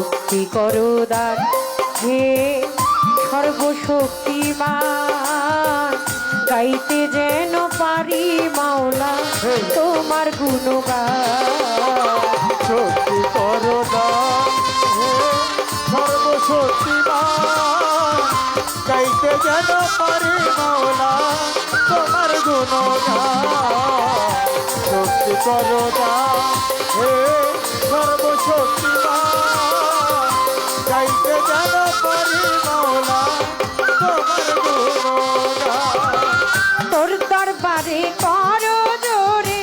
শক্তি করো দান হে সর্বশক্তিমান, গাইতে যেন পারি মাওলা তোমার গুণগান। শক্তি করো দান হে সর্বশক্তিমান, গাইতে যেন পারি মাওলা তোমার গুণগান। শক্তি করো দান হে সর্বশক্তিমান, গাইতে যেন পারি মাওলা তোমার গুণগান। তোর দরবারে করো জোরে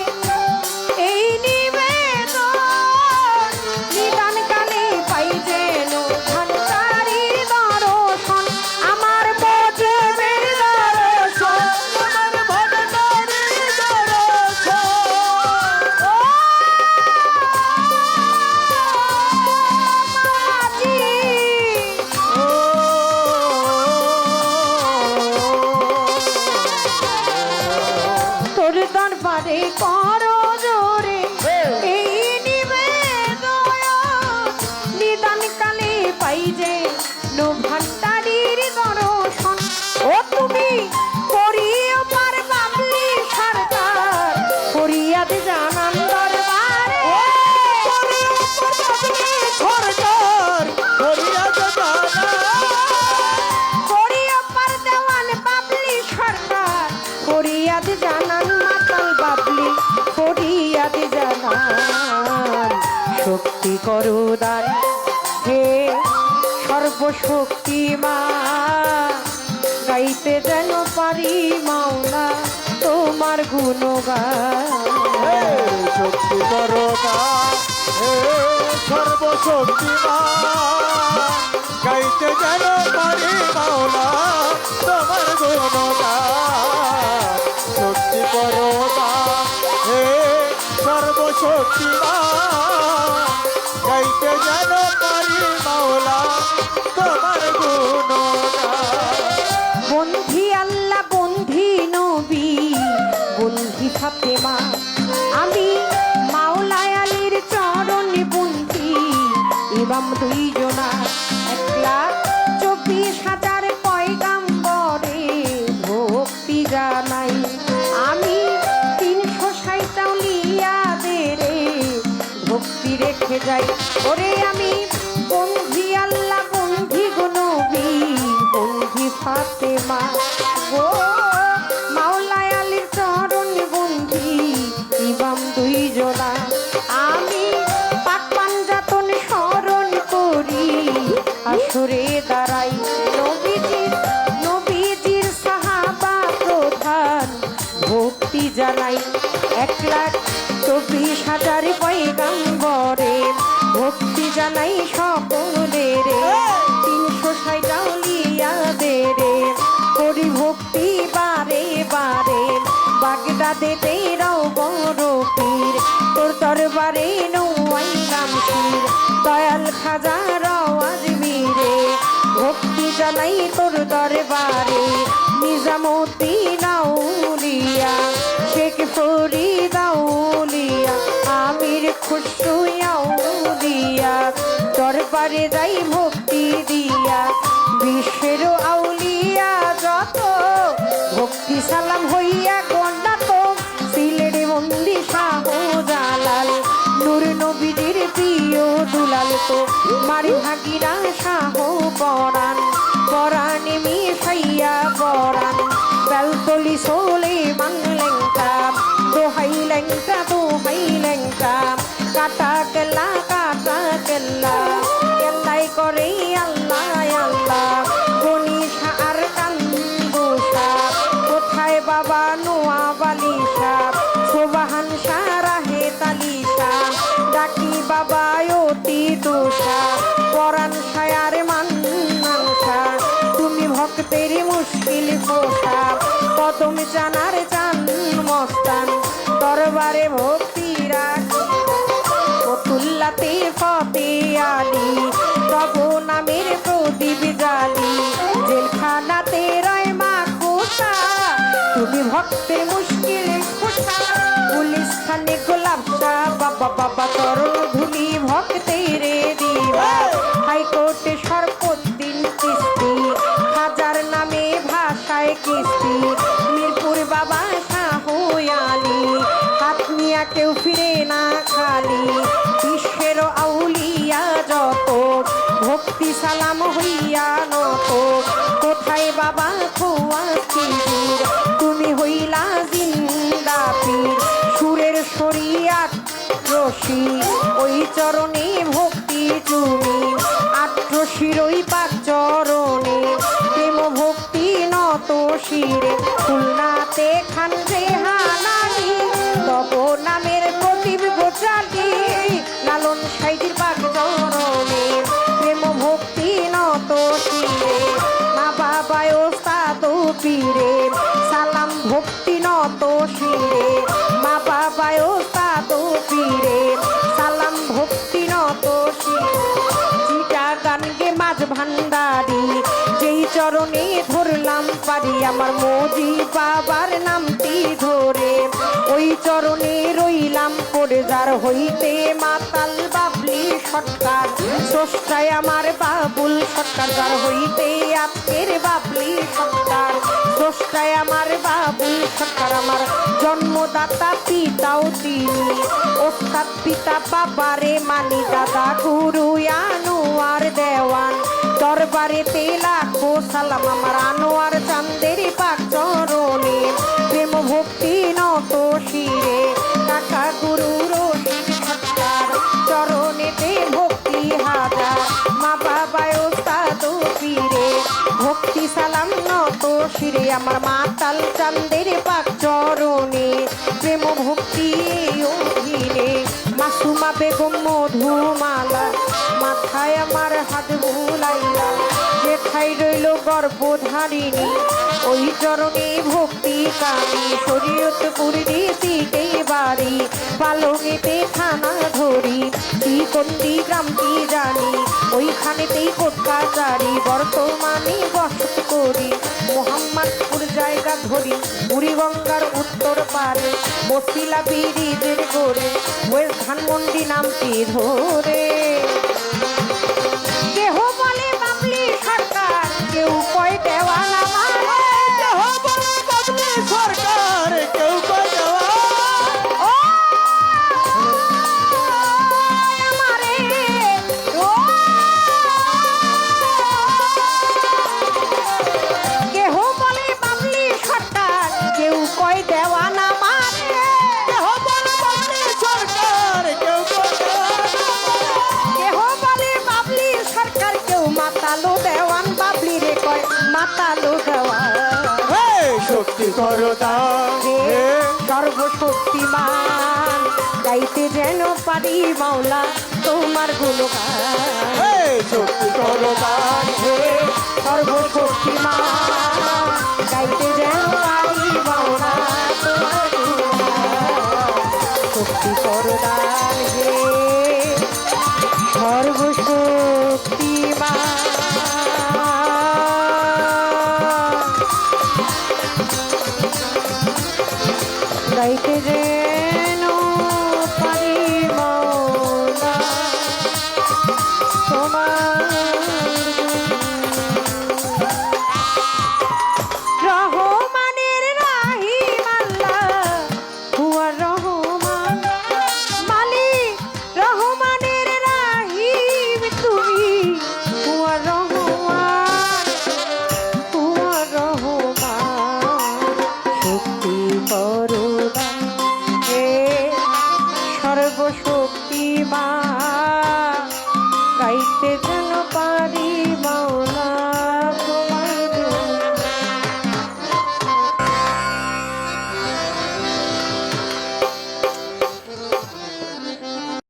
এই নিবেদন, নিদান কালে পাই যেন ভান্ডারি দর্শন, আমার বজবের দর্শন, আমার ভান্ডারি দর্শন। ও মাঝি, তোর দরবারে করো জোরে এই নিবেদন, নিদান কালে পাই যে নো ভান্ডারির দর্শন। ও তুমি করিও পার বাবলি সরকার, ফরিয়াদ জানান দরবারে, করিও পার বাবলি সরকার, ফরিয়াদ জানান, করিও পার দেওয়ান বাবলি সরকার, ফরিয়াদ জানান মাতাল বাবলি, ফরিয়াদ জানান। শক্তি করো দান হে সর্বশক্তিমান, গাইতে যেন পারি মাওলা তোমার গুণগান। শক্তি করো দান হে সর্বশক্তিমান, গাইতে যেন পারি মাওলা তোমার গুণগান। শক্তি করো দান হে সর্বশক্তিমান, গাইতে যেন পারি মাওলা তোমার গুণগান। বন্ধি আল্লাহ বন্ধি নবী বন্ধি ফাতেমা, আমি মাওলা আলীর চরণ বন্ধি, ইমাম দুইজনা 1,24,000 পয়গাম্বরে ভক্তি জানাই, আমি 360 আউলিয়াদের ভক্তি রেখে যাই। ওরে আমি বন্ধি আল্লাহ বন্ধি গো নবী বন্ধি ফাতেমা, গো মাওলা আলীর চরণ বন্ধি ইমাম দুইজনা, আমি পাক পাঞ্জাতন স্মরণ করি, আসরে দাঁড়াই নবীজির সাহাবা প্রধান ভক্তি জানাই। 1,24,000 পয়গাম্বরে ভক্তি জানাই সকলের, 360 আউলিয়াদের করি ভক্তি বারে বারে, বাগদাদেতে রাও বড় পীর, তোর দরবারে নৌয়াইলাম শির, দয়াল খাজা রাও আজমিরে ভক্তি জানাই তোর দরবারে, নিজামুদ্দিন আউলিয়া, শেখ ফরিদ আউলিয়া, আমির খুশরু আউলিয়া, দরবারে যাই ভক্তি দিয়া, বিশ্বের আউলিয়া যত ভক্তি সালাম হইয়া গন্ডাত, সিলেট বন্দি শাহ জালাল, নূর নবীজির প্রিয় দুলাল, তো মারি ভাগিরা শাহ পরাণ, পরাণে মিশাইয়া পরাণ, বেলতলি সোলে মাংলেঙ্কা, দোহাই লেঙ্কা দোহাই লেঙ্কা, কাটা কেল্লা কেল্লাই করে আল্লাহ আল্লাহ, গনিশা আর কান্দুষা, কোথায় বাবা নোয়া বালিশা, সোবাহান সারাহে তালিশা, ডাকি বাবা অতি দোষা, পরাণ সায়ার মান্নাংসা, তুমি ভক্তের মুশকিল পোষা, কদম জানার চান মস্তান, দরবারে ভক্তি রাখি, ফতুল্লাতে ফতে আলী, তব নামের প্রদীপ জালি, জেলখানাতে রয় মা খোসা, তুমি ভক্তের মুশকিল খোসা, পুলিশ খানে গোলাপ শাহ, বাবা বাবা তরুণ ধুলি ভক্তের দিবা, কোটে সর্বদিন কিস্তি হাজার নামে ভাষায় কিস্তি মিরপুর বাবা শাহুয়ালি হাত নিয়া কেউ ফিরে না খালি বিশ্বের আউলিয়া যত ভক্তি সালাম হইয়া নত কোথায় বাবা খোয়া পীর তুমি হইলা জিন্দা পীর সুরের শরিয়াত রশি ওই চরণে ভক্তি তুমি আট্রশির ওই পাক চরণে প্রেম ভক্তি নত শিরে খুলনাতে খান রেহানানি তব নামের প্রদীপ গোচালি লালন সাইদির পাক চরণে প্রেম ভক্তি নত শিরে মা বাবায় ওস্তাদ পীরে সালাম ভক্তি নত শিরে মা বাবায় ওস্তাদ পীরে সালাম ভক্তি নত শিরে চিটা গানগে মাঝ ভান্ডারি যেই চরণে ধরলাম পারি আমার মোজি বাবার নামটি ধরে ওই চরণে রইলাম পড়ে যার হইতে মাতাল বাবলি সরকার স্রষ্টায় আমার বাবুল সরকার যার হইতে আজকের বাবলি সরকার স্রষ্টায় আমার বাবুল সরকার আমার জন্মদাতা পিতাও তিনি ওস্তাদ পিতা বাবারে মানি দাদা গুরু আনোয়ার দেওয়ান দরবারেতে লাখো সালাম আমার আনোয়ার চাঁদের পাক চরণে প্রেম ভক্তি নত শিরে কাকা গুরু রশিদ সরকার চরণেতে ভক্তি হাজার মা বাবায় ওস্তাদ পীরে ভক্তি সালাম নত শিরে আমার মাতাল চাঁদের পাক চরণে প্রেম ভক্তি অধীনে মাসুমা বেগম মধুমালা মাথায় আমার হাত বুলাইলা যেথায় রইল গর্ভধারিণী ওই চরণে ভক্তি কামি শরীয়তপুর দিতে বাড়ি পালঙেতে থানা ধরি কন্দি গ্রামটি জানি ওইখানেতেই কোটকাচারি বর্তমানে বসত করি মোহাম্মদপুর জায়গা ধরি বুড়িগঙ্গার উত্তর পারে বসিলা ব্রিজের গড়ে ওয়েস্ট ধানমন্ডি নামটি ধরে কেহ বলে বাবলি সরকার কেউ কয় দেওয়ানা মানে কেহ বলে বাবলি সরকার কেউ কয় দেওয়ান ও আমারে ও কেহ বলে বাবলি সরকার কেউ কয় দেওয়ানা মানে কেহ বলে বাবলি সরকার কেউ কয় দেওয়ান কেহ বলে বাবলি সরকার কেউ মাতালো দেওয়ান বাবলি রে কয় মাতালো দেওয়ান হে শক্তি করো দান হে সর্বশক্তিমান গাইতে যেন পারি মাওলা তোমার গুণগান হে শক্তি করো দান হে সর্বশক্তিমান গাইতে যেন পারি মাওলা তোমার গুণগান শক্তি করদান হে সর্বশক্তিমান গাইতে যেন পারি মাওলা তোমার